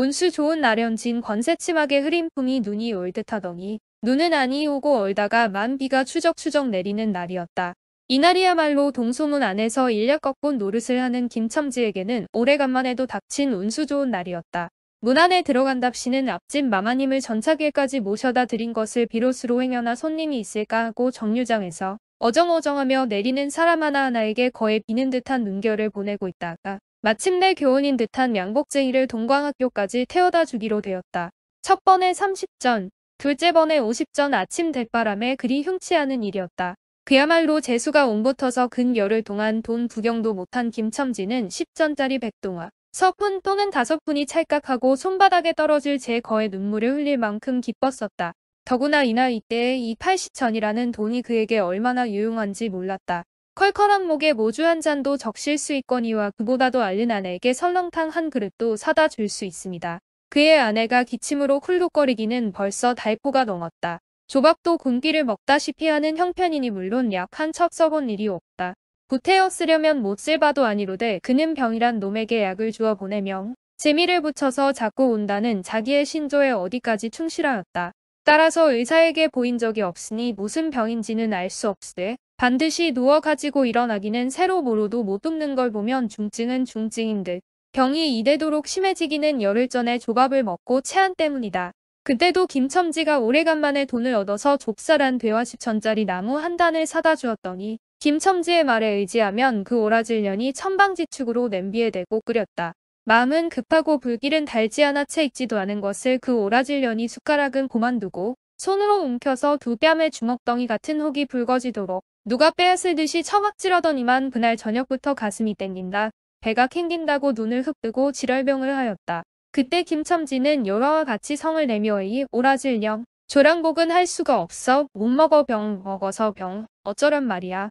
운수 좋은 날연진 권새침하게 흐린 풍이 눈이 올 듯하더니 눈은 아니 오고 얼다가 만 비가 추적추적 내리는 날이었다. 이날이야말로 동소문 안에서 인력 꺾고 노릇을 하는 김첨지에게는 오래간만에도 닥친 운수 좋은 날이었다. 문 안에 들어간답시는 앞집 마마님을 전차길까지 모셔다 드린 것을 비로소로 행여나 손님이 있을까 하고 정류장에서 어정어정하며 내리는 사람 하나하나에게 거의 비는 듯한 눈결을 보내고 있다가 마침내 교훈인 듯한 양복쟁이를 동광학교까지 태워다 주기로 되었다. 첫 번에 30전, 둘째 번에 50전 아침 대바람에 그리 흉치 않은 일이었다. 그야말로 재수가 옹붙어서 근 열흘 동안 돈 구경도 못한 김첨지는 10전짜리 백동화, 서푼 또는 5푼이 찰깍하고 손바닥에 떨어질 제 거의 눈물을 흘릴 만큼 기뻤었다. 더구나 이날 이때에 이 80전이라는 돈이 그에게 얼마나 유용한지 몰랐다. 컬컬한 목에 모주 한 잔도 적실 수 있거니와 그보다도 앓는 아내에게 설렁탕 한 그릇도 사다 줄 수 있습니다. 그의 아내가 기침으로 훌룩거리기는 벌써 달포가 넘었다. 조밥도 굶기를 먹다시피 하는 형편이니 물론 약 한 첩 써본 일이 없다. 구태여 쓰려면 못 쓸바도 아니로되 그는 병이란 놈에게 약을 주어 보내며 재미를 붙여서 자꾸 온다는 자기의 신조에 어디까지 충실하였다. 따라서 의사에게 보인 적이 없으니 무슨 병인지는 알 수 없으되 반드시 누워가지고 일어나기는 새로 모로도 못 눕는 걸 보면 중증은 중증인 듯 병이 이대도록 심해지기는 열흘 전에 조밥을 먹고 체한 때문이다. 그때도 김첨지가 오래간만에 돈을 얻어서 좁쌀한 되와 10전짜리 나무 한 단을 사다 주었더니 김첨지의 말에 의지하면 그 오라질 년이 천방지축으로 냄비에 대고 끓였다. 마음은 급하고 불길은 달지 않아 채 익지도 않은 것을 그 오라질 년이 숟가락은 고만두고 손으로 움켜서 두 뺨에 주먹덩이 같은 혹이 붉어지도록 누가 빼앗을 듯이 처박질하더니만 그날 저녁부터 가슴이 땡긴다. 배가 캥긴다고 눈을 흑뜨고 지랄병을 하였다. 그때 김첨지는 열화와 같이 성을 내며 이 오라질령 조랑복은 할 수가 없어 못 먹어 병 먹어서 병 어쩌란 말이야.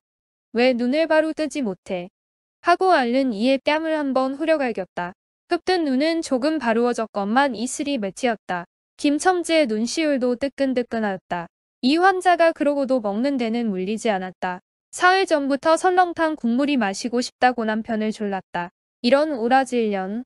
왜 눈을 바로 뜨지 못해. 하고 앓는 이의 뺨을 한번 후려갈겼다. 흡뜬 눈은 조금 바루어졌건만 이슬이 맺히었다. 김첨지의 눈시울도 뜨끈뜨끈하였다. 이 환자가 그러고도 먹는 데는 물리지 않았다. 사흘 전부터 설렁탕 국물이 마시고 싶다고 남편을 졸랐다. 이런 오라질년.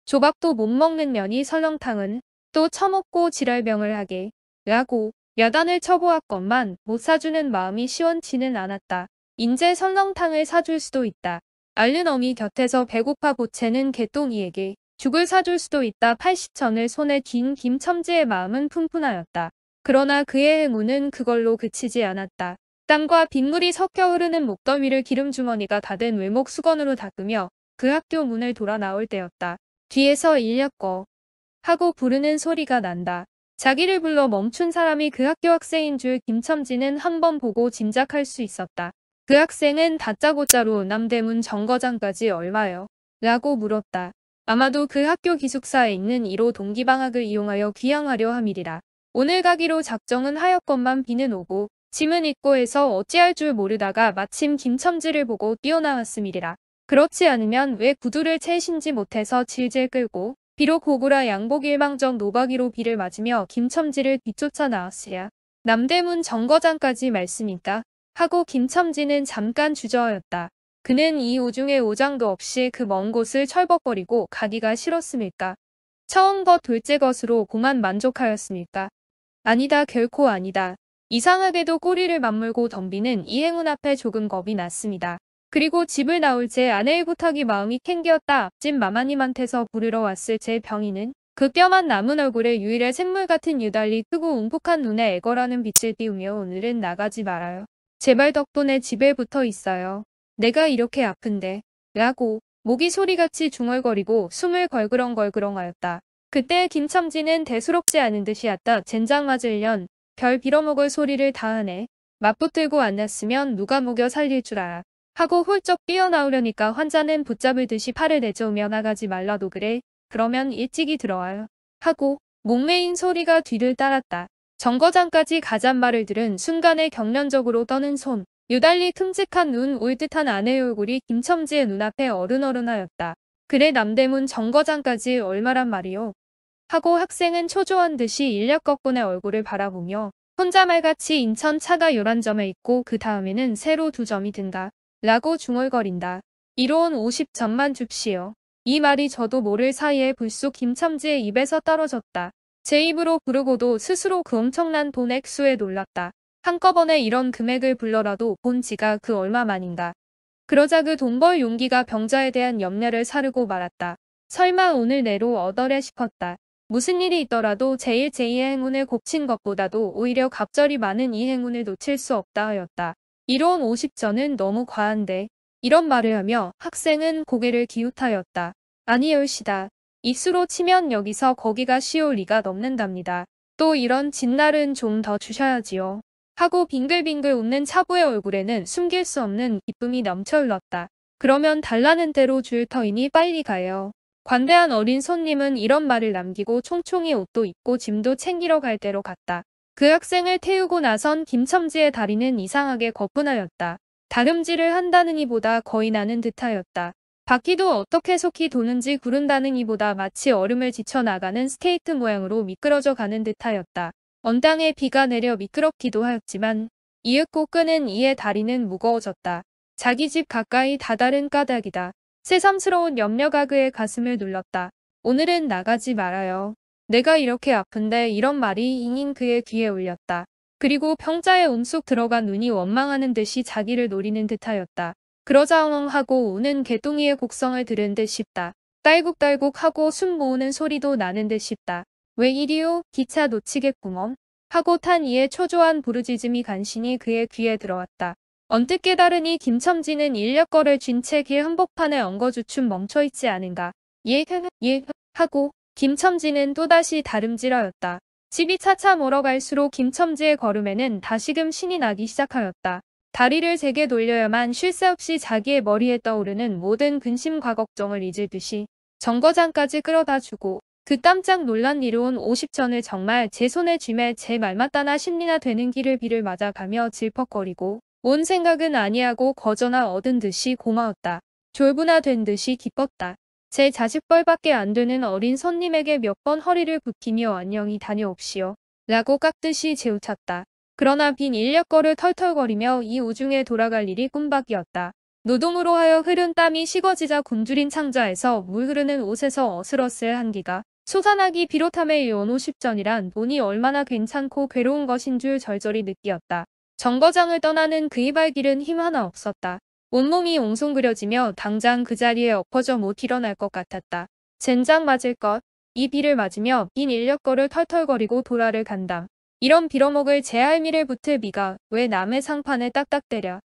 조밥도 못 먹는 년이 설렁탕은 또 처먹고 지랄병을 하게 라고 야단을 쳐보았건만 못 사주는 마음이 시원치는 않았다. 인제 설렁탕을 사줄 수도 있다. 앓는 어미 곁에서 배고파 보채는 개똥이에게 죽을 사줄 수도 있다. 80전을 손에 쥔 김첨지의 마음은 푼푼하였다. 그러나 그의 행운은 그걸로 그치지 않았다. 땀과 빗물이 섞여 흐르는 목덜미를 기름주머니가 다 된 외목 수건으로 닦으며 그 학교 문을 돌아 나올 때였다. 뒤에서 인력거 하고 부르는 소리가 난다. 자기를 불러 멈춘 사람이 그 학교 학생인 줄 김첨지는 한 번 보고 짐작할 수 있었다. 그 학생은 다짜고짜로 남대문 정거장까지 얼마요? 라고 물었다. 아마도 그 학교 기숙사에 있는 1호 동기방학을 이용하여 귀향하려 함이리라. 오늘 가기로 작정은 하였건만 비는 오고 짐은 있고 해서 어찌할 줄 모르다가 마침 김첨지를 보고 뛰어나왔음이리라. 그렇지 않으면 왜 구두를 채신지 못해서 질질 끌고 비록 고구라 양복 일방적 노박이로 비를 맞으며 김첨지를 뒤쫓아 나왔으랴. 남대문 정거장까지 말씀이다. 하고 김첨지는 잠깐 주저하였다. 그는 이 오중에 오장도 없이 그 먼 곳을 철벅거리고 가기가 싫었음일까? 처음 것 둘째 것으로 고만 만족하였습니까? 아니다, 결코 아니다. 이상하게도 꼬리를 맞물고 덤비는 이 행운 앞에 조금 겁이 났습니다. 그리고 집을 나올 제 아내의 부탁이 마음이 캥기었다. 앞집 마마님한테서 부르러 왔을 제 병이는 그 뼈만 남은 얼굴에 유일의 샘물 같은 유달리 크고 움푹한 눈에 애걸하는 빛을 띄우며 오늘은 나가지 말아요. 제발 덕분에 집에 붙어 있어요. 내가 이렇게 아픈데. 라고 목이 소리같이 중얼거리고 숨을 걸그렁걸그렁하였다. 그때 김첨지는 대수롭지 않은 듯이 아따 젠장 맞을년 별 빌어먹을 소리를 다 하네. 맞붙들고 앉았으면 누가 먹여 살릴 줄 알아. 하고 훌쩍 뛰어나오려니까 환자는 붙잡을 듯이 팔을 내저으며 나가지 말라도 그래. 그러면 일찍이 들어와요. 하고 목매인 소리가 뒤를 따랐다. 정거장까지 가잔 말을 들은 순간에 경련적으로 떠는 손. 유달리 큼직한 눈 올 듯한 아내의 얼굴이 김첨지의 눈앞에 어른어른하였다. 그래 남대문 정거장까지 얼마란 말이오. 하고 학생은 초조한 듯이 인력거꾼의 얼굴을 바라보며 혼자 말같이 인천 차가 11점에 있고 그 다음에는 새로 2점이 든다. 라고 중얼거린다. 이로운 50점만 줍시오. 이 말이 저도 모를 사이에 불쑥 김첨지의 입에서 떨어졌다. 제 입으로 부르고도 스스로 그 엄청난 돈 액수에 놀랐다. 한꺼번에 이런 금액을 불러라도 본 지가 그 얼마만인가. 그러자 그 돈 벌 용기가 병자에 대한 염려를 사르고 말았다. 설마 오늘 내로 얻어래 싶었다. 무슨 일이 있더라도 제1의 행운을 곱친 것보다도 오히려 갑절이 많은 이 행운을 놓칠 수 없다 하였다. 이로운 50전은 너무 과한데. 이런 말을 하며 학생은 고개를 기웃하였다. 아니올시다. 입수로 치면 여기서 거기가 쉬울 리가 넘는답니다. 또 이런 진날은 좀 더 주셔야지요. 하고 빙글빙글 웃는 차부의 얼굴에는 숨길 수 없는 기쁨이 넘쳐 흘렀다. 그러면 달라는 대로 줄 터이니 빨리 가요. 관대한 어린 손님은 이런 말을 남기고 총총히 옷도 입고 짐도 챙기러 갈 대로 갔다. 그 학생을 태우고 나선 김첨지의 다리는 이상하게 거뿐하였다. 다름질을 한다는 이보다 거의 나는 듯하였다. 바퀴도 어떻게 속히 도는지 구른다는 이보다 마치 얼음을 지쳐나가는 스케이트 모양으로 미끄러져 가는 듯하였다. 언당에 비가 내려 미끄럽기도 하였지만 이윽고 끄는 이의 다리는 무거워졌다. 자기 집 가까이 다다른 까닭이다. 새삼스러운 염려가 그의 가슴을 눌렀다. 오늘은 나가지 말아요. 내가 이렇게 아픈데 이런 말이 잉잉 그의 귀에 울렸다. 그리고 평자의 움쑥 들어간 눈이 원망하는 듯이 자기를 노리는 듯하였다. 그러자 엉엉 하고 우는 개똥이의 곡성을 들은 듯 싶다. 딸꾹딸꾹 하고 숨 모으는 소리도 나는 듯 싶다. 왜 이리요? 기차 놓치겠구먼. 하고 탄 이의 초조한 부르짖음이 간신히 그의 귀에 들어왔다. 언뜻 깨달으니 김첨지는 인력거를 쥔 채 길 한복판에 엉거주춤 멈춰있지 않은가. 예, 하고 김첨지는 또다시 다름질하였다. 집이 차차 멀어갈수록 김첨지의 걸음에는 다시금 신이 나기 시작하였다. 다리를 세게 돌려야만 쉴 새 없이 자기의 머리에 떠오르는 모든 근심과 걱정을 잊을 듯이 정거장까지 끌어다 주고 그 깜짝 놀란 이로운 50전을 정말 제 손에 쥐매 제 말 맞다나 심리나 되는 길을 비를 맞아가며 질퍽거리고 온 생각은 아니하고 거저나 얻은 듯이 고마웠다. 졸부나 된 듯이 기뻤다. 제 자식뻘밖에 안 되는 어린 손님에게 몇 번 허리를 굽히며 안녕히 다녀옵시오. 라고 깍듯이 재우쳤다. 그러나 빈 인력거를 털털거리며 이 우중에 돌아갈 일이 꿈밖이었다. 노동으로 하여 흐른 땀이 식어지자 굶주린 창자에서 물 흐르는 옷에서 어슬어슬 한기가 솟아나기 비롯함에 온 50전이란 돈이 얼마나 괜찮고 괴로운 것인 줄 절절히 느끼었다. 정거장을 떠나는 그의 발길은 힘 하나 없었다. 온몸이 옹송그려지며 당장 그 자리에 엎어져 못 일어날 것 같았다. 젠장 맞을 것. 이 비를 맞으며 빈 인력거를 털털거리고 도라를 간다. 이런 빌어먹을 제 할미를 붙을 비가 왜 남의 상판에 딱딱 때려.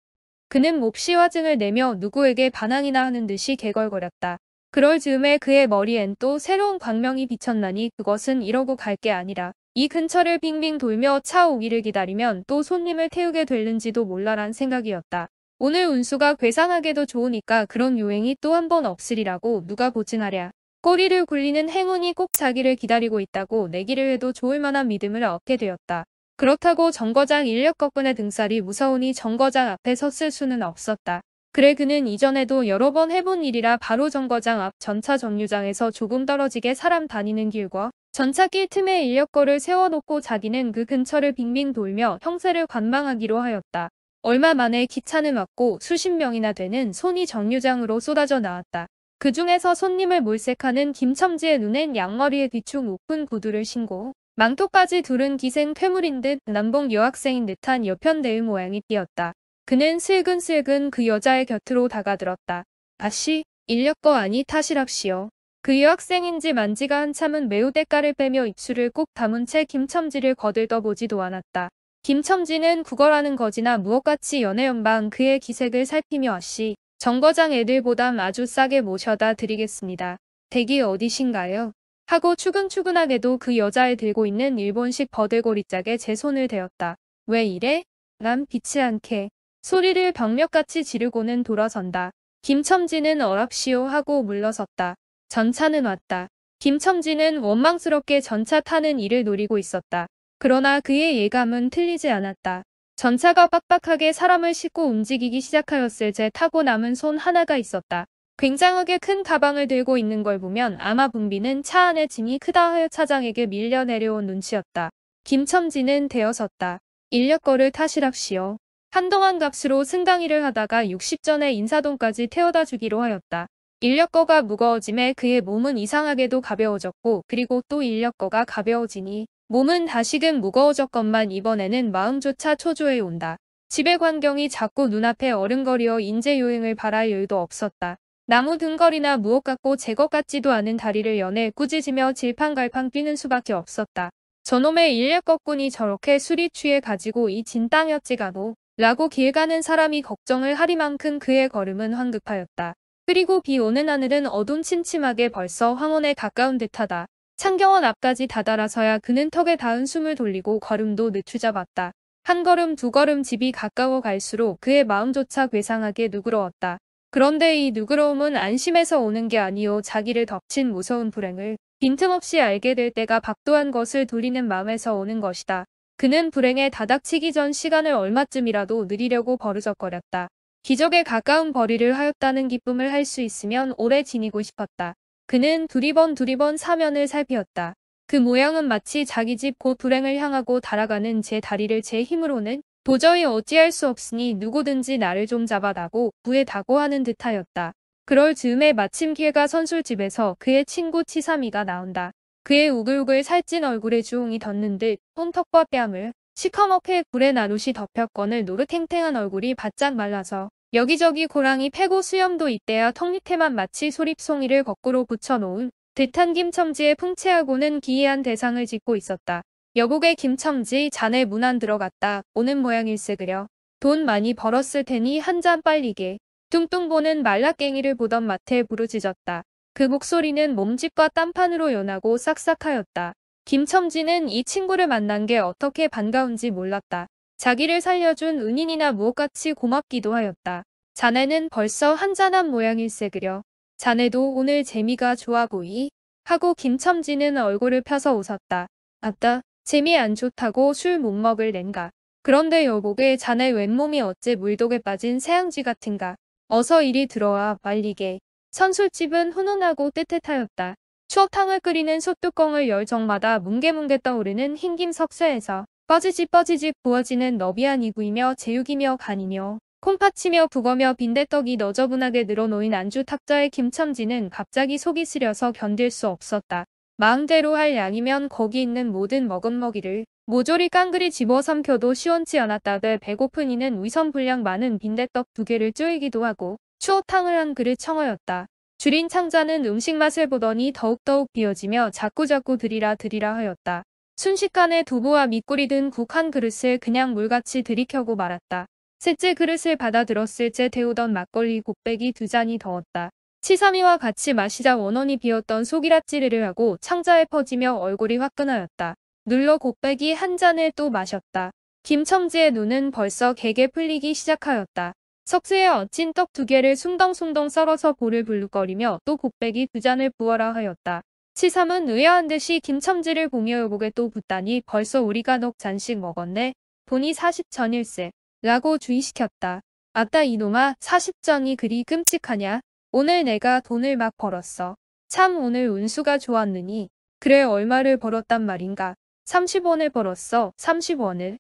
그는 몹시 화증을 내며 누구에게 반항이나 하는 듯이 개걸거렸다. 그럴 즈음에 그의 머리엔 또 새로운 광명이 비쳤나니 그것은 이러고 갈 게 아니라 이 근처를 빙빙 돌며 차 오기를 기다리면 또 손님을 태우게 될는지도 몰라란 생각이었다. 오늘 운수가 괴상하게도 좋으니까 그런 요행이 또 한 번 없으리라고 누가 보증하랴. 꼬리를 굴리는 행운이 꼭 자기를 기다리고 있다고 내기를 해도 좋을 만한 믿음을 얻게 되었다. 그렇다고 정거장 인력거꾼의 등살이 무서우니 정거장 앞에 섰을 수는 없었다. 그래 그는 이전에도 여러 번 해본 일이라 바로 정거장 앞 전차 정류장에서 조금 떨어지게 사람 다니는 길과 전차길 틈에 인력거를 세워놓고 자기는 그 근처를 빙빙 돌며 형세를 관망하기로 하였다. 얼마 만에 기차는 왔고 수십 명이나 되는 손이 정류장으로 쏟아져 나왔다. 그 중에서 손님을 몰색하는 김첨지의 눈엔 양머리에 뒤축 높은 구두를 신고 망토까지 두른 기생 퇴물인 듯 남봉 여학생인 듯한 여편대의 모양이 띄었다. 그는 슬근슬근 그 여자의 곁으로 다가들었다. 아씨, 인력거 아니 타시랍시오. 그 여학생인지 만지가 한참은 매우 대가를 빼며 입술을 꼭 다문 채 김첨지를 거들떠보지도 않았다. 김첨지는 구걸하는 거지나 무엇같이 연애연방 그의 기색을 살피며 아씨, 정거장 애들보담 아주 싸게 모셔다 드리겠습니다. 댁이 어디신가요? 하고 추근추근하게도 그 여자의 들고 있는 일본식 버들고리짝에 제 손을 대었다. 왜 이래? 난 빛이 않게. 소리를 병력같이 지르고는 돌아선다. 김첨지는 어랍시오 하고 물러섰다. 전차는 왔다. 김첨지는 원망스럽게 전차 타는 일을 노리고 있었다. 그러나 그의 예감은 틀리지 않았다. 전차가 빡빡하게 사람을 싣고 움직이기 시작하였을 때 타고 남은 손 하나가 있었다. 굉장하게 큰 가방을 들고 있는 걸 보면 아마 분비는 차 안에 짐이 크다 하여 차장에게 밀려 내려온 눈치였다. 김첨지는 대어섰다. 인력거를 타시랍시오. 한동안 값으로 승강이를 하다가 60전에 인사동까지 태워다 주기로 하였다. 인력거가 무거워짐에 그의 몸은 이상하게도 가벼워졌고 그리고 또 인력거가 가벼워지니 몸은 다시금 무거워졌건만 이번에는 마음조차 초조해 온다. 집의 광경이 자꾸 눈앞에 어른거리어 인재요행을 바랄 여유도 없었다. 나무 등걸이나 무엇 같고 제 것 같지도 않은 다리를 연해 꾸짖으며 질팡갈팡 뛰는 수밖에 없었다. 저놈의 인력거꾼이 저렇게 술이 취해 가지고 이 진 땅이었지가도 라고 길 가는 사람이 걱정을 하리만큼 그의 걸음은 황급하였다. 그리고 비 오는 하늘은 어둠침침하게 벌써 황혼에 가까운 듯하다. 창경원 앞까지 다다라서야 그는 턱에 닿은 숨을 돌리고 걸음도 늦추잡았다. 한 걸음 두 걸음 집이 가까워 갈수록 그의 마음조차 괴상하게 누그러웠다. 그런데 이 누그러움은 안심해서 오는 게 아니요 자기를 덮친 무서운 불행을 빈틈없이 알게 될 때가 박도한 것을 돌리는 마음에서 오는 것이다. 그는 불행에 다닥치기 전 시간을 얼마쯤이라도 느리려고 버르적거렸다. 기적에 가까운 벌이를 하였다는 기쁨을 할 수 있으면 오래 지니고 싶었다. 그는 두리번 사면을 살피었다. 그 모양은 마치 자기 집 곧 불행을 향하고 달아가는 제 다리를 제 힘으로는 도저히 어찌할 수 없으니 누구든지 나를 좀 잡아다고 구해다고 하는 듯하였다. 그럴 즈음에 마침 길가 선술집에서 그의 친구 치삼이가 나온다. 그의 우글우글 살찐 얼굴에 주홍이 덧는 듯 손턱과 뺨을 시커멓게 굴에 나룻이 덮였거늘 노릇탱탱한 얼굴이 바짝 말라서 여기저기 고랑이 패고 수염도 이때야 턱 밑에만 마치 소립송이를 거꾸로 붙여놓은 듯한 김첨지의 풍채하고는 기이한 대상을 짓고 있었다. 여보게 김첨지 자네 문 안 들어갔다 오는 모양일세 그려. 돈 많이 벌었을 테니 한 잔 빨리게. 뚱뚱 보는 말라깽이를 보던 마트에 부르짖었다. 그 목소리는 몸집과 딴판으로 연하고 싹싹하였다. 김첨지는 이 친구를 만난 게 어떻게 반가운지 몰랐다. 자기를 살려준 은인이나 무엇같이 고맙기도 하였다. 자네는 벌써 한잔한 모양일세 그려. 자네도 오늘 재미가 좋아 보이? 하고 김첨지는 얼굴을 펴서 웃었다. 아따, 재미 안 좋다고 술 못 먹을 낸가. 그런데 여보게 자네 왼몸이 어째 물독에 빠진 새앙쥐 같은가. 어서 이리 들어와 말리게. 선술집은 훈훈하고 뜨뜻하였다. 추어탕을 끓이는 솥뚜껑을 열 적마다 뭉게뭉게 떠오르는 흰김 석쇠에서 뻐지직 부어지는 너비한 이구이며 제육이며 간이며 콩팥이며 북어며 빈대떡이 너저분하게 늘어놓인 안주 탁자의 김첨지는 갑자기 속이 쓰려서 견딜 수 없었다. 마음대로 할 양이면 거기 있는 모든 먹은먹이를 모조리 깡그리 집어삼켜도 시원치 않았다되 배고픈 이는 위선불량 많은 빈대떡 2개를 쪼이기도 하고 추어탕을 한 그릇 청하였다. 줄인 창자는 음식 맛을 보더니 더욱더욱 비어지며 자꾸자꾸 드리라 하였다. 순식간에 두부와 밑꿀이 든 국 한 그릇을 그냥 물같이 들이켜고 말았다. 셋째 그릇을 받아들었을 때 데우던 막걸리 곱빼기 2잔이 더웠다. 치삼이와 같이 마시자 원원이 비었던 속이라 찌르르 하고 창자에 퍼지며 얼굴이 화끈하였다. 눌러 곱빼기 한 잔을 또 마셨다. 김첨지의 눈은 벌써 개게 풀리기 시작하였다. 석쇠에 얹힌 떡 2개를 숭덩숭덩 썰어서 볼을 불룩거리며 또 곱빼기 2잔을 부어라 하였다. 치삼은 의아한 듯이 김첨지를 보며 여보게 또 붓다니 벌써 우리가 넉 잔씩 먹었네. 돈이 40전일세. 라고 주의시켰다. 아따 이놈아 40전이 그리 끔찍하냐. 오늘 내가 돈을 막 벌었어. 참 오늘 운수가 좋았느니. 그래 얼마를 벌었단 말인가. 30원을 벌었어. 30원을.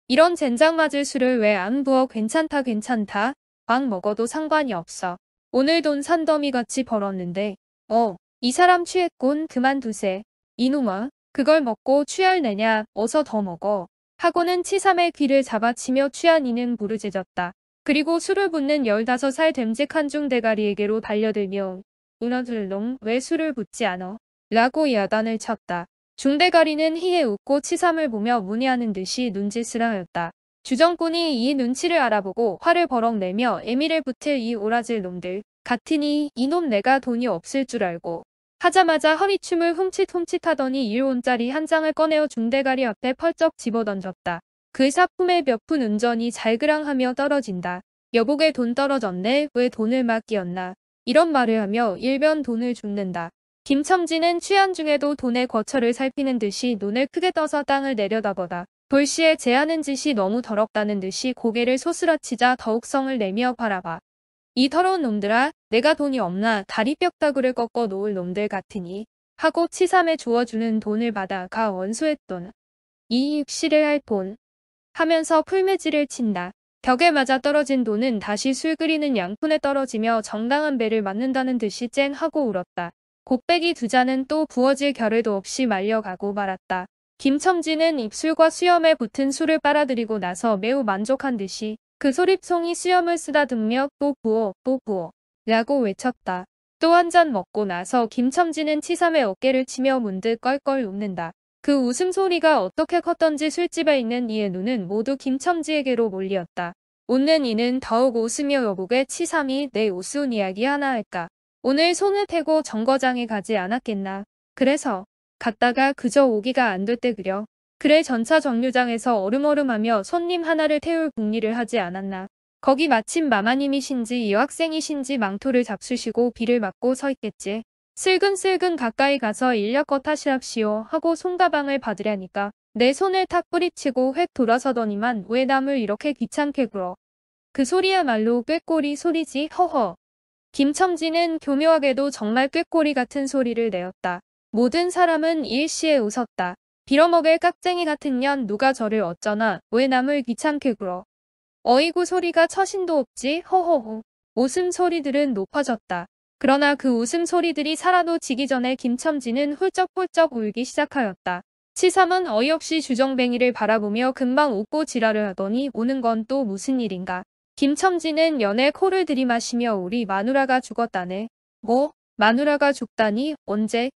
이런 젠장 맞을 술을 왜 안 부어. 괜찮다. 막 먹어도 상관이 없어. 오늘 돈 산더미같이 벌었는데. 이 사람 취했군. 그만두세. 이놈아 그걸 먹고 취할 내냐. 어서 더 먹어. 하고는 치삼의 귀를 잡아치며 취한 이는 부르짖었다. 그리고 술을 붓는 15살 됨직한 중대가리에게로 달려들며 은어들 놈 왜 술을 붓지 않어? 라고 야단을 쳤다. 중대가리는 희에 웃고 치삼을 보며 문의하는 듯이 눈짓을 하였다. 주정꾼이 이 눈치를 알아보고 화를 버럭 내며 애미를 붙일 이 오라질 놈들 같으니 이놈 내가 돈이 없을 줄 알고 하자마자 허리춤을 훔칫훔칫하더니 1원짜리 한 장을 꺼내어 중대가리 앞에 펄쩍 집어던졌다. 그 사품의 몇 푼 운전이 잘그랑하며 떨어진다. 여보게 돈 떨어졌네. 왜 돈을 막 끼었나. 이런 말을 하며 일변 돈을 줍는다. 김첨지는 취한 중에도 돈의 거처를 살피는 듯이 눈을 크게 떠서 땅을 내려다보다 돌시에 제하는 짓이 너무 더럽다는 듯이 고개를 소스라치자 더욱 성을 내며 바라봐. 이 더러운 놈들아 내가 돈이 없나 다리 뼈다구를 꺾어 놓을 놈들 같으니 하고 치삼에 주어주는 돈을 받아 가 원수의 돈 이 입시를 할 돈 하면서 풀매질을 친다. 벽에 맞아 떨어진 돈은 다시 술 그리는 양푼에 떨어지며 정당한 배를 맞는다는 듯이 쨍 하고 울었다. 곱빼기 두 잔은 또 부어질 겨를도 없이 말려가고 말았다. 김첨지는 입술과 수염에 붙은 술을 빨아들이고 나서 매우 만족한 듯이 그 소립송이 수염을 쓰다듬며 또 부어, 또 부어 라고 외쳤다. 또 한 잔 먹고 나서 김첨지는 치삼의 어깨를 치며 문득 껄껄 웃는다. 그 웃음소리가 어떻게 컸던지 술집에 있는 이의 눈은 모두 김첨지에게로 몰리었다. 웃는 이는 더욱 웃으며 여보게 치삼이 내 우스운 이야기 하나 할까. 오늘 손을 태고 정거장에 가지 않았겠나. 그래서 갔다가 그저 오기가 안 될 때 그려. 그래 전차 정류장에서 얼음얼음하며 손님 하나를 태울 궁리를 하지 않았나. 거기 마침 마마님이신지 여학생이신지 망토를 잡수시고 비를 맞고 서 있겠지. 슬근슬근 가까이 가서 인력것 하시랍시오 하고 손가방을 받으려니까 내 손을 탁 뿌리치고 획 돌아서더니만 왜 남을 이렇게 귀찮게 굴어. 그 소리야말로 꾀꼬리 소리지 허허. 김첨지는 교묘하게도 정말 꾀꼬리 같은 소리를 내었다. 모든 사람은 일시에 웃었다. 빌어먹을 깍쟁이 같은 년 누가 저를 어쩌나 왜 남을 귀찮게 굴어. 어이구 소리가 처신도 없지 허허허. 웃음소리들은 높아졌다. 그러나 그 웃음소리들이 살아도 지기 전에 김첨지는 훌쩍훌쩍 울기 시작하였다. 치삼은 어이없이 주정뱅이를 바라보며 금방 웃고 지랄을 하더니 오는 건 또 무슨 일인가. 김첨지는 연애 코를 들이마시며 우리 마누라가 죽었다네. 뭐? 마누라가 죽다니? 언제?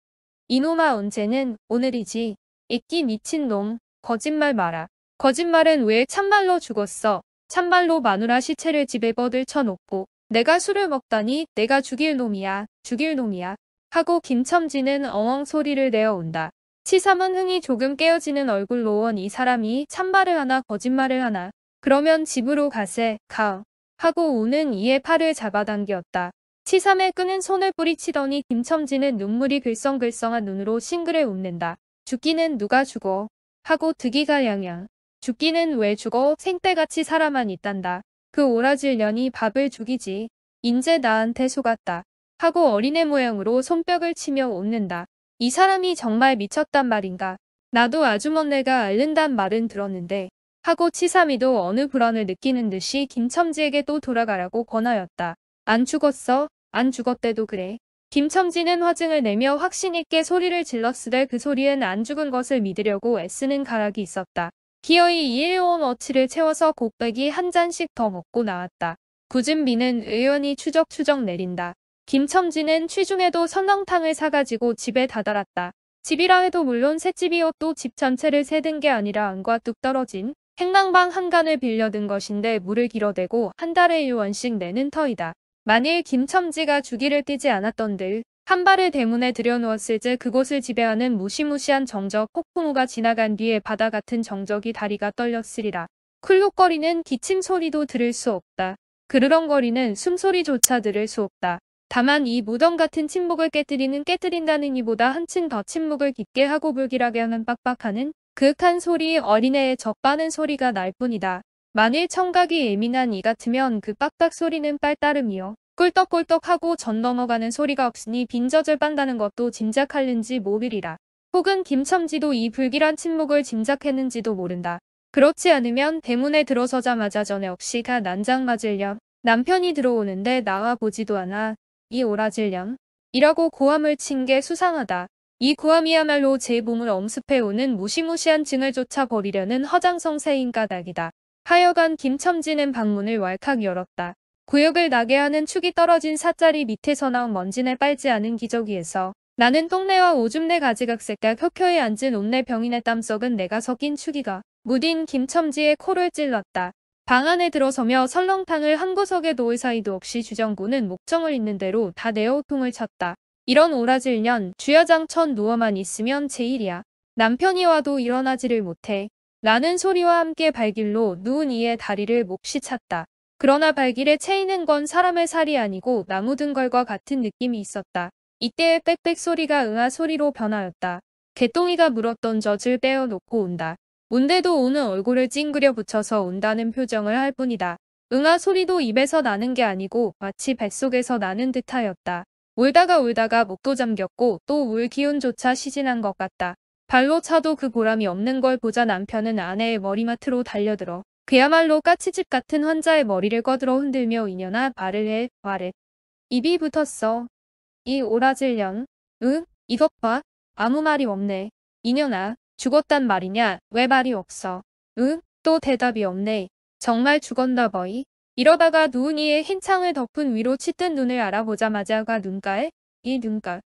이놈아 언제는 오늘이지. 이끼 미친놈. 거짓말 마라. 거짓말은 왜 참말로 죽었어. 참말로 마누라 시체를 집에 버들쳐놓고 내가 술을 먹다니 내가 죽일 놈이야. 죽일 놈이야. 하고 김첨지는 엉엉 소리를 내어온다. 치삼은 흥이 조금 깨어지는 얼굴로 원 이 사람이 참말을 하나 거짓말을 하나. 그러면 집으로 가세. 가. 하고 우는 이의 팔을 잡아당겼다. 치삼의 끄는 손을 뿌리치더니 김첨지는 눈물이 글썽글썽한 눈으로 싱그레 웃는다. 죽기는 누가 죽어. 하고 득이가 양양. 죽기는 왜 죽어. 생떼같이 살아만 있단다. 그 오라질 년이 밥을 죽이지. 인제 나한테 속았다. 하고 어린애 모양으로 손뼉을 치며 웃는다. 이 사람이 정말 미쳤단 말인가. 나도 아주머니가 앓는단 말은 들었는데. 하고 치삼이도 어느 불안을 느끼는 듯이 김첨지에게 또 돌아가라고 권하였다. 안 죽었어? 안 죽었대도 그래. 김첨지는 화증을 내며 확신 있게 소리를 질렀으되 그 소리엔 안 죽은 것을 믿으려고 애쓰는 가락이 있었다. 기어이 일온 어치를 채워서 곱빼기 한 잔씩 더 먹고 나왔다. 굳은 비는 의연히 추적추적 내린다. 김첨지는 취중에도 설렁탕을 사가지고 집에 다다랐다. 집이라 해도 물론 셋집이요 또 집 전체를 세든 게 아니라 안과 뚝 떨어진 행랑방 한간을 빌려든 것인데 물을 길어대고 한 달에 1원씩 내는 터이다. 만일 김첨지가 주기를 띠지 않았던들 한 발을 대문에 들여놓았을지 그곳을 지배하는 무시무시한 정적 폭풍우가 지나간 뒤에 바다 같은 정적이 다리가 떨렸으리라. 쿨룩거리는 기침 소리도 들을 수 없다. 그르렁거리는 숨소리조차 들을 수 없다. 다만 이 무덤 같은 침묵을 깨뜨린다는 이보다 한층 더 침묵을 깊게 하고 불길하게 하는 빡빡하는 그윽한 소리 어린애의 젖바는 소리가 날 뿐이다. 만일 청각이 예민한 이 같으면 그 빡빡 소리는 빨따름이요. 꿀떡꿀떡하고 전 넘어가는 소리가 없으니 빈젖을 빤다는 것도 짐작할는지 모르리라. 혹은 김첨지도 이 불길한 침묵을 짐작했는지도 모른다. 그렇지 않으면 대문에 들어서자마자 전에 없이가 난장 맞을렴. 남편이 들어오는데 나와보지도 않아. 이 오라질렴. 이라고 고함을 친 게 수상하다. 이 고함이야말로 제 몸을 엄습해오는 무시무시한 징을 쫓아버리려는 허장성세인 까닭이다. 하여간 김첨지는 방문을 왈칵 열었다. 구역을 나게 하는 축이 떨어진 사짜리 밑에서 나온 먼지내 빨지 않은 기저귀에서 나는 똥내와 오줌내 가지각색깔 켜켜이 앉은 옷내 병인의 땀 썩은 내가 섞인 축이가 무딘 김첨지의 코를 찔렀다. 방 안에 들어서며 설렁탕을 한 구석에 놓을 사이도 없이 주정구는 목청을 있는 대로 다 내어 호통을 쳤다. 이런 오라질년 주야장천 누워만 있으면 제일이야. 남편이 와도 일어나지를 못해. 라는 소리와 함께 발길로 누운 이의 다리를 몹시 찼다. 그러나 발길에 채이는 건 사람의 살이 아니고 나무 등걸과 같은 느낌이 있었다. 이때의 빽빽 소리가 응아 소리로 변하였다. 개똥이가 물었던 젖을 빼어놓고 온다. 운데도 우는 얼굴을 찡그려 붙여서 운다는 표정을 할 뿐이다. 응아 소리도 입에서 나는 게 아니고 마치 뱃속에서 나는 듯하였다. 울다가 목도 잠겼고 또 울 기운조차 시진한 것 같다. 발로 차도 그 보람이 없는 걸 보자 남편은 아내의 머리맡으로 달려들어 그야말로 까치집 같은 환자의 머리를 꺼들어 흔들며 이년아 말을 해, 말해. 입이 붙었어. 이 오라질 년. 응? 이것 봐. 아무 말이 없네. 이년아, 죽었단 말이냐? 왜 말이 없어? 응? 또 대답이 없네. 정말 죽었나 버이? 이러다가 누운 이의 흰 창을 덮은 위로 치뜬 눈을 알아보자마자가 눈깔? 이 눈깔.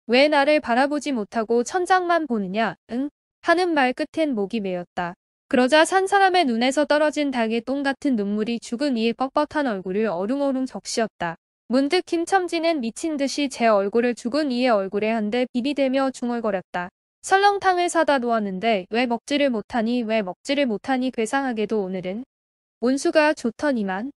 왜 나를 바라보지 못하고 천장만 보느냐? 응? 하는 말 끝엔 목이 메었다. 그러자 산 사람의 눈에서 떨어진 닭의 똥 같은 눈물이 죽은 이의 뻣뻣한 얼굴을 어룽어룽 적시었다. 문득 김첨지는 미친 듯이 제 얼굴을 죽은 이의 얼굴에 한 대 비비대며 중얼거렸다. 설렁탕을 사다 놓았는데 왜 먹지를 못하니 괴상하게도 오늘은 온수가 좋더니만.